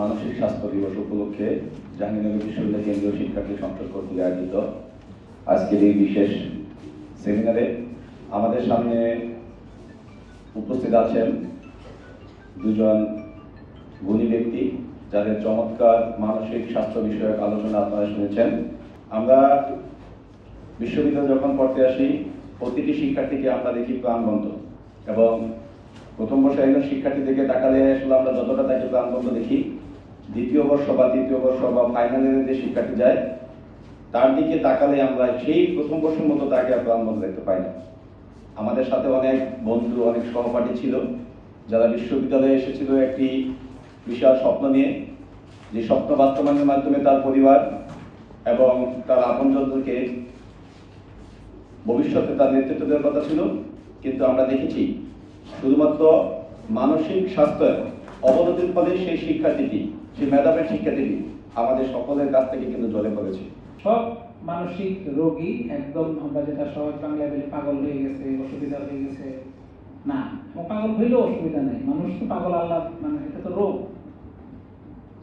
মানসিক স্বাস্থ্য দিবস উপলক্ষে জাহাঙ্গীরনগর বিশ্ববিদ্যালয় কেন্দ্রীয় শিক্ষার্থী সংসদ কর্তৃক আয়োজিত আজকের এই বিশেষ সেমিনারে আমাদের সামনে উপস্থিত আছেন দুজন গুণী ব্যক্তি, যাদের চমৎকার মানসিক স্বাস্থ্য বিষয়ক আলোচনা আপনারা শুনেছেন। আমরা বিশ্ববিদ্যালয়ে যখন পড়তে আসি, প্রতিটি শিক্ষার্থীকে আমরা দেখি প্রাণবন্ত, এবং প্রথম বর্ষে একজন শিক্ষার্থী থেকে তাকালে আসলে আমরা যতটা তাকে প্রাণবন্ত দেখি, দ্বিতীয় বর্ষ বা তৃতীয় বর্ষ বা ফাইনালের যে শিক্ষার্থী যায় তার দিকে তাকালে আমরা সেই প্রথম বর্ষের মতো তাকে প্রাণবন্ত দেখতে পাই না। আমাদের সাথে অনেক বন্ধু, অনেক সহপাঠী ছিল যারা বিশ্ববিদ্যালয়ে এসেছিল একটি বিশাল স্বপ্ন নিয়ে, যে স্বপ্ন বাস্তবায়নের মাধ্যমে তার পরিবার এবং তার আপনজনদেরকে ভবিষ্যতে তার নেতৃত্ব দেওয়ার কথা ছিল। কিন্তু আমরা দেখেছি শুধুমাত্র মানসিক স্বাস্থ্যের অবনতির ফলে সেই শিক্ষার্থীটি, সেই মেধাবী শিক্ষার্থীটি আমাদের সকলের কাছ থেকে কিন্তু জ্বলে পড়েছে। সব মানসিক রোগী একদম আমরা যেটা সহজ বাংলায় বলি পাগল হয়ে গেছে, অসুবিধা হয়ে গেছে, না, পাগল হইলেও অসুবিধা নেই, মানুষ তো পাগল, আল্লাহ মানে এটা তো রোগ।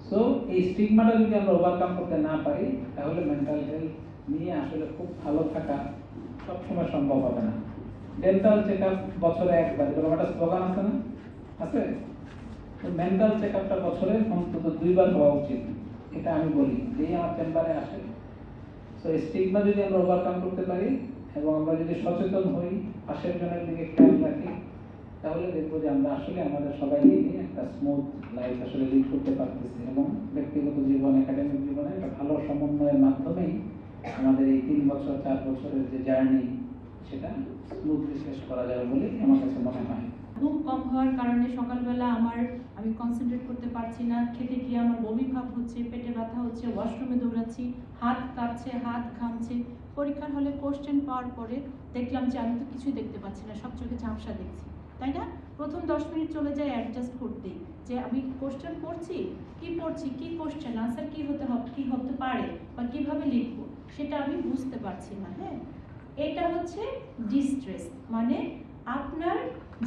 সো এই স্টিগমাটা যদি আমরা ওভারকাম করতে না পারি, তাহলে মেন্টাল হেলথ নিয়ে আসলে খুব ভালো থাকা সবসময় সম্ভব হবে না। ডেন্টাল চেক আপ বছরে একবার, এরকম একটা স্লোগান আছে না, আছে? তো মেন্টাল চেক আপটা বছরে অন্তত 2বার হওয়া উচিত, এটা আমি বলি যেই আমার চেম্বারে আসে। তো স্টিগমা যদি আমরা ওভারকাম করতে পারি এবং আমরা যদি সচেতন হই, পাশের জনের দিকে খেয়াল রাখি, তাহলে দেখবো যে আমরা আসলে আমাদের সবাইকে নিয়ে একটা স্মুথ লাইফ আসলে লিড করতে পারতেছি, এবং ব্যক্তিগত জীবন, একাডেমিক জীবনে একটা ভালো সমন্বয়ের মাধ্যমেই আমাদের এই 3 বছর 4 বছরের যে জার্নি সেটা স্মুথলি শেষ করা যাবে বলে আমার কাছে মনে হয়। ঘুম কম হওয়ার কারণে সকালবেলা আমি কনসেন্ট্রেট করতে পারছি না, খেতে গিয়ে আমার বমি ভাব হচ্ছে, পেটে ব্যথা হচ্ছে, ওয়াশরুমে দৌড়াচ্ছি, হাত কাঁপছে, হাত ঘামছে। পরীক্ষার হলে কোশ্চেন পাওয়ার পরে দেখলাম যে আমি তো কিছুই দেখতে পাচ্ছি না, সব চোখে ঝাপসা দেখছি, তাই না? প্রথম 10 মিনিট চলে যায় অ্যাডজাস্ট করতেই, যে আমি কোশ্চেন পড়ছি, কি কোশ্চেন আনসার কি হতে পারে বা কিভাবে লিখবো সেটা আমি বুঝতে পারছি না। হ্যাঁ, এটা হচ্ছে ডিস্ট্রেস, মানে আপনার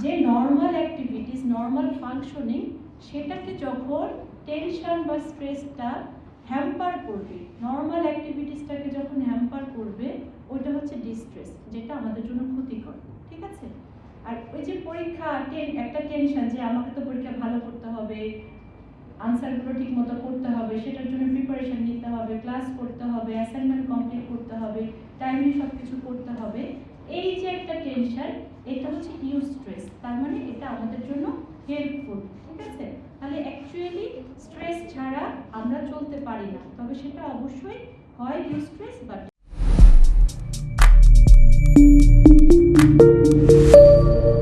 যে নর্মাল অ্যাক্টিভিটিস, নর্মাল ফাংশনিং, সেটাকে যখন টেনশন বা স্ট্রেসটা হ্যাম্পার করবে, নর্মাল অ্যাক্টিভিটিসটাকে যখন হ্যাম্পার করবে, ওইটা হচ্ছে ডিস্ট্রেস, যেটা আমাদের জন্য ক্ষতিকর। ঠিক আছে? আর ওই যে পরীক্ষা একটা টেনশন, যে আমাকে তো পরীক্ষা ভালো করতে হবে, আনসারগুলো ঠিক মতো করতে হবে, সেটার জন্য প্রিপারেশন নিতে হবে, ক্লাস করতে হবে, অ্যাসাইনমেন্ট কমপ্লিট করতে হবে, টাইমলি সব কিছু করতে হবে, এই যে একটা টেনশন, এটা হচ্ছে ইউস্ট্রেস। তার মানে এটা আমাদের জন্য হেল্পফুল। ঠিক আছে? তাহলে অ্যাকচুয়ালি স্ট্রেস ছাড়া আমরা চলতে পারি না, তবে সেটা অবশ্যই হয় ইউস্ট্রেস বা